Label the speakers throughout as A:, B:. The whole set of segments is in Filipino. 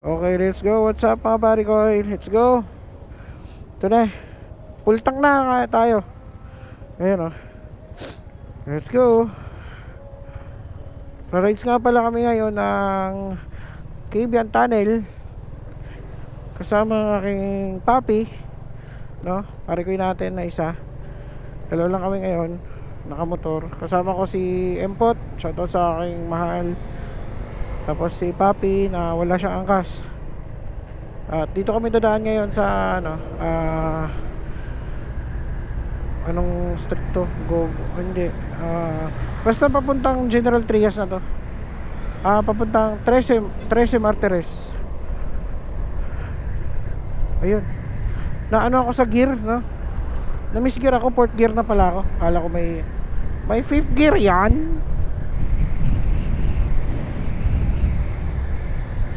A: Okay, let's go. What's up mga pare ko? Let's go. Ito na. Full tank na kaya tayo. Ayun oh. Let's go. Ra-rides nga pala kami ngayon ng Cabian Tunnel. Kasama ang aking papi. No? Pare ko natin na isa. Dalawa lang kami ngayon. Nakamotor. Kasama ko si Empot. Shoutout sa aking mahal. Tapos si papi na wala siyang angkas. At dito kami dadaan ngayon sa anong street to? Hindi. Basta papuntang General Trias na to. Papuntang 13 Martires. Ayun. Na ano ako sa gear, no? Na-miss gear ako, fourth gear na pala ako. Kala ko may fifth gear yan.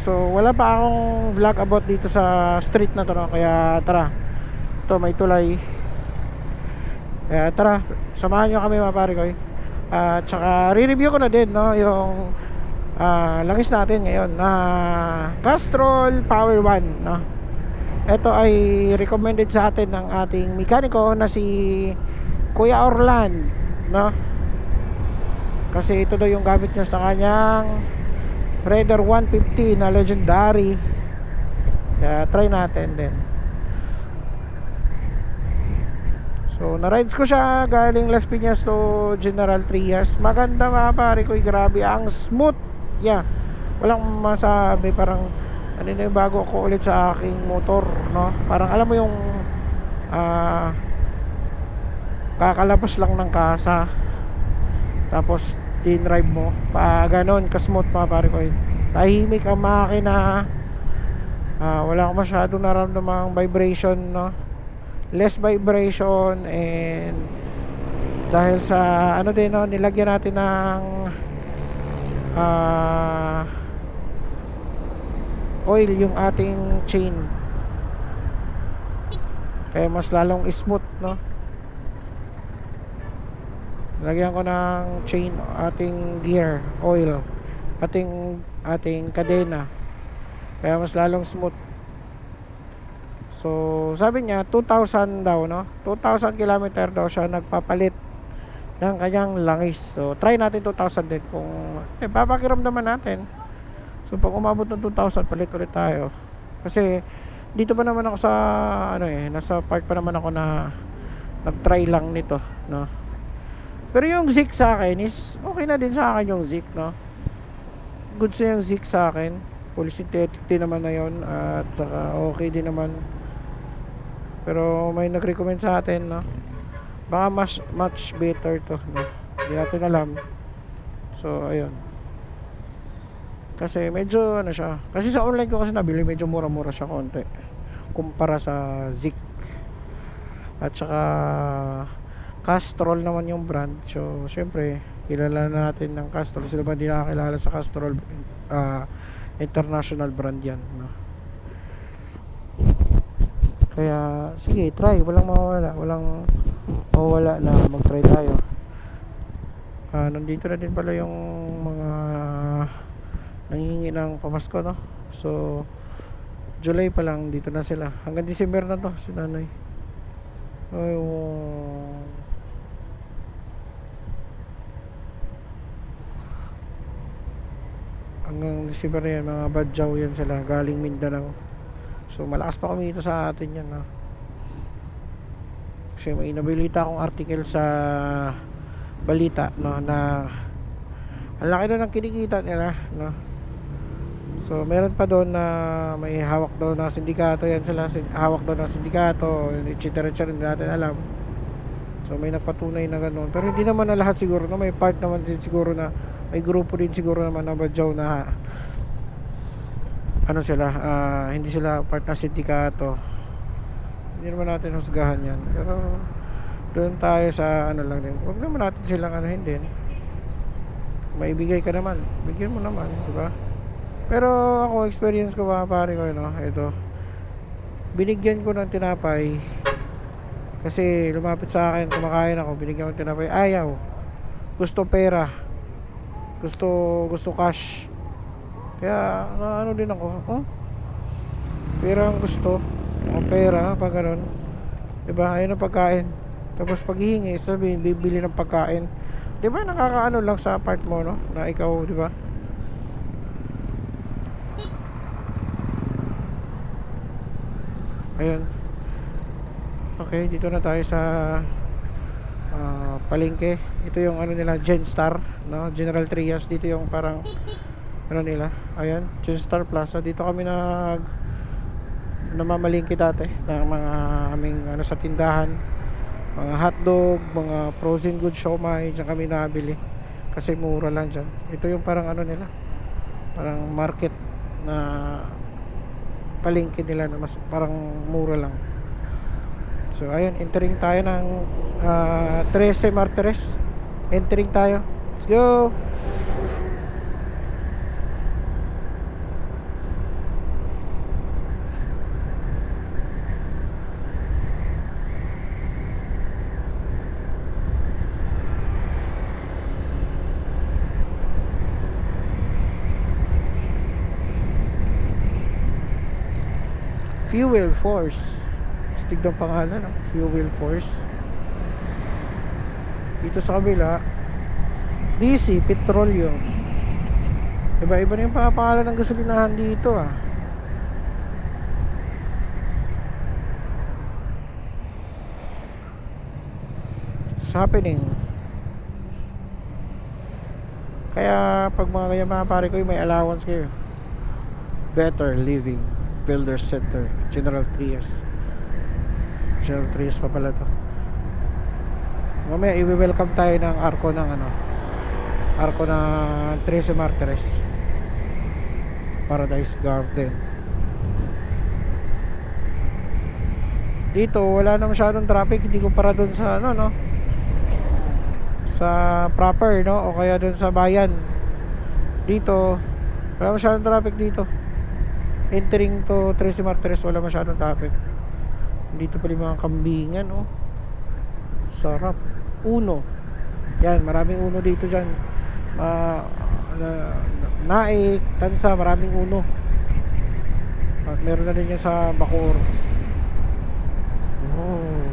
A: So, wala pa akong vlog about dito sa street na to, no? Kaya tara. Ito, may tulay. Kaya tara, samahan nyo kami mga pare ko. At saka re-review ko na din, no, yung langis natin ngayon na Castrol Power 1, no. Ito ay recommended sa atin ng ating mekaniko na si Kuya Orlan, no. Kasi ito daw yung gamit niya sa kanyang Raider 150 na legendary. Kaya try natin din. So, na-rides ko siya galing Las Piñas to General Trias. Maganda mga pare ko, grabe ang smooth. Yeah. Walang masabi, parang ano na yung bago ako ulit sa aking motor, no? Parang alam mo yung kakalabas lang ng kasa. Tapos din-drive mo. Ganon ka-smooth mga pare ko. Tahimik ang makina. Wala akong masyadong nararamdamang vibration, no? Less vibration. And dahil sa ano din, no, nilagyan natin ng oil yung ating chain, kaya mas lalong smooth, no? Lagyan ko ng chain, ating gear oil, ating kadena, kaya mas lalong smooth. So sabi niya 2,000 daw, no? 2,000 kilometer daw siya nagpapalit ng kanyang langis. So try natin 2,000 din kung papakiramdaman natin. So pag umabot ng 2,000 palit ulit tayo. Kasi dito pa naman ako sa nasa part pa naman ako na nag-try lang nito, no? Pero yung Zik sa akin is okay na din sa akin yung Zik, no? Good sa yung Zik sa akin. Fully synthetic din naman na yun. At okay din naman. Pero may nag-recommend sa atin, no? Baka much better to, no? Hindi natin alam. So ayun. Kasi medyo ano siya. Kasi sa online ko kasi nabili, medyo mura-mura siya konti kumpara sa Zik. At saka Castrol naman yung brand. So syempre kilala na natin ng Castrol. Sila ba hindi nakakilala sa Castrol? International brand yan, no? Kaya sige, try. Walang mawawala na mag-try tayo. Nandito na din pala yung mga nangihingi ng pamasko, no? So July pa lang dito na sila. Hanggang December na to si nanay. Ay, hanggang December na yan, mga badjaw yan sila, galing Mindanao. So malakas pa kami dito sa atin yan, no? Kasi may nabilita akong article sa balita, no, na ang laki na ng kinikita nila, no? So meron pa doon na may hawak daw na sindikato yan sila, hawak daw ng sindikato, etc. Hindi natin alam. So may nagpatunay na gano'n. Pero hindi naman na lahat siguro, no? May part naman din siguro na may grupo din siguro naman na badyaw na ano sila, hindi sila part ng sindikato. Hindi naman natin husgahan yan. Pero doon tayo sa ano lang din. Huwag naman natin silang ano, hindi. Maibigay ka naman, bigyan mo naman, di ba? Pero ako, experience ko mga pare ko, no, ito, binigyan ko ng tinapay kasi lumapit sa akin, kumakain ako, binigyan ko ng tinapay, ayaw, gusto pera, gusto cash. Kaya ano din ako, Pera ang gusto. O pera, pag ganun. Diba? Ayun ang pagkain. Tapos pag hihingi, sabihin, bibili ng pagkain. Diba, nakakaano lang sa part mo, no? Na ikaw, diba? Ayun. Okay, dito na tayo sa palengke. Ito yung ano nila, Genstar, no? General Trias. Dito yung parang ano nila. Ayan, Genstar Plaza. Dito kami namamalingki dati ng mga aming ano sa tindahan, mga hotdog, mga frozen goods, siomai, diyan kami nabili kasi mura lang dyan. Ito yung parang ano nila, parang market na palengke nila na mas parang mura lang. So ayun, entering tayo ng 13 Martires. Entering tayo. Let's go. Fuel Force. Stig ng pangalan, no? Fuel Force. Dito sa kabila, DC Petroleum. Iba-iba na yung pangalan ng gasolinahan dito, ah. It's happening. Kaya pag mga ganyan mga pare ko, may allowance kayo. Better Living Builder Center, General Trias. General Trias pa pala to. Mamaya i-welcome tayo ng arko ng ano, arko ng 13 Martires, Paradise Garden. Dito wala na masyadong traffic, hindi kumpara doon sa ano, no, sa proper, no, o kaya doon sa bayan. Dito wala masyadong traffic dito. Entering to 13 Martires, wala masyadong traffic. Dito pa yung mga kambingan, oh. Sarap. Uno. Yan, maraming uno dito dyan. Naik, Tansa, maraming uno. At meron na din yan sa Bacoor. Oh.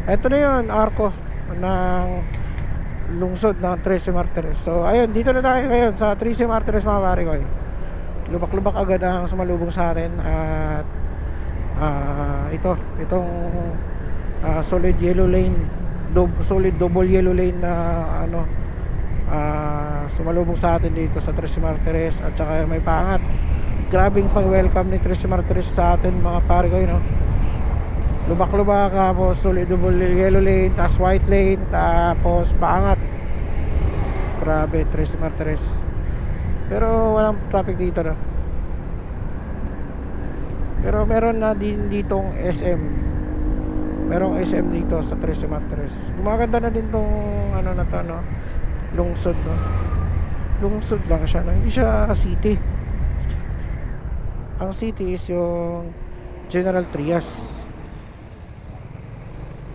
A: Ito na yun, arko ng lungsod ng 13 Martires. So, ayun, dito na tayo ngayon sa 13 Martires, mga pare ko. Lubak-lubak agad ang sumalubong sa atin. At itong solid yellow lane, solid double yellow lane na ano, sumalubong sa atin dito sa 13 Martires. At saka may paangat, grabing pang welcome ni 13 Martires sa atin, mga pare ko, no? Lubak-lubak, tapos solid double yellow lane, tapos white lane, tapos paangat. Grabe, 13 Martires. Pero walang traffic dito, no? Pero meron na din ditong SM. Merong SM dito sa 13 Martires. Gumaganda na din tong ano na to, no? Lungsod, no? Lungsod lang siya, no? Hindi siya city. Ang city is yung General Trias.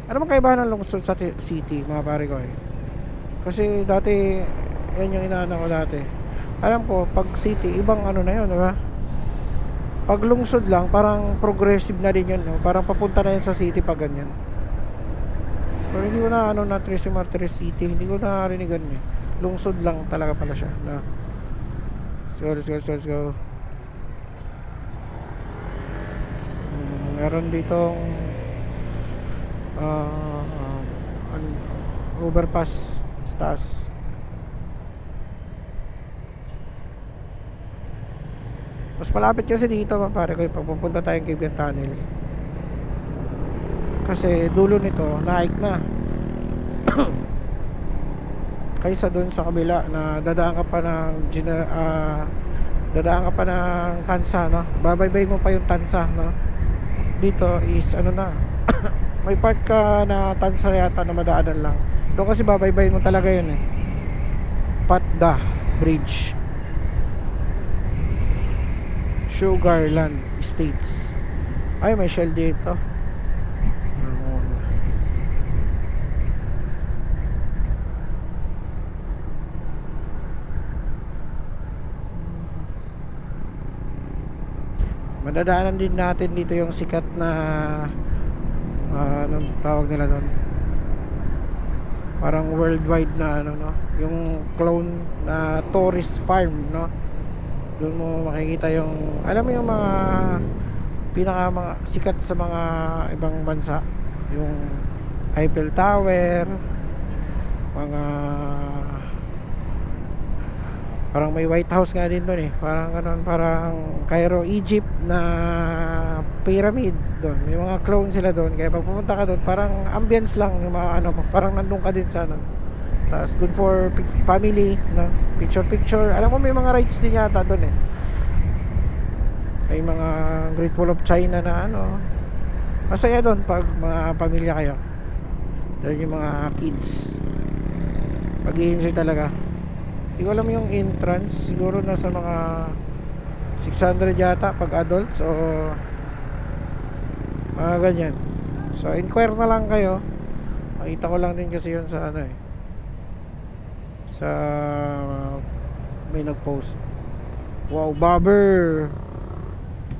A: Ano bang kaibahan ng lungsod sa city, mga pare ko, eh? Kasi dati, yan yung inaano ko dati. Alam ko, pag city, ibang ano na yun, diba? Pag lungsod lang, parang progressive na din yun, no? Parang papunta na yun sa city pag ganyan. Pero hindi ko na ano na 13 Martires City, hindi ko na rinigan eh. Lungsod lang talaga pala siya, no? Let's go. Meron ditong overpass sa taas. Mas malapit kasi dito, pare ko, pag pupunta tayong Cagayan Tunnel. Kasi dulo nito, naik na. Kaysa dun sa kabila na dadaan ka pa ng dadaan ka pa ng Tansa, no? Babaybay mo pa yung Tansa, no? Dito is ano na, may part ka na Tansa yata na madaanan lang. Doon kasi babaybay mo talaga yun, eh. Patda Bridge, Sugarland Estates. Ay, may Shell dito. Madadaanan din natin dito yung sikat na anong tawag nila doon, parang worldwide na ano, no, yung clone na tourist farm, no. Doon mo makikita yung, alam mo yung mga mga sikat sa mga ibang bansa, yung Eiffel Tower, mga parang may White House nga din doon eh, parang ganun, parang Cairo, Egypt na pyramid doon. May mga clone sila doon. Kaya pag pumunta ka doon, parang ambience lang yung mga ano, parang nandun ka din sa ano. Tapos good for family, no? Picture picture. Alam ko may mga rides din yata doon eh. May mga Great Wall of China na ano. Masaya doon pag mga pamilya kayo. Doon yung mga kids. Pag-i-enjoy talaga. Hindi ko alam yung entrance. Siguro nasa mga 600 yata pag adults o mga ganyan. So inquire na lang kayo. Makita ko lang din kasi yun sa ano eh, sa may nag-post. Wow, bobber.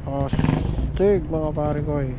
A: Astig mga pare ko eh.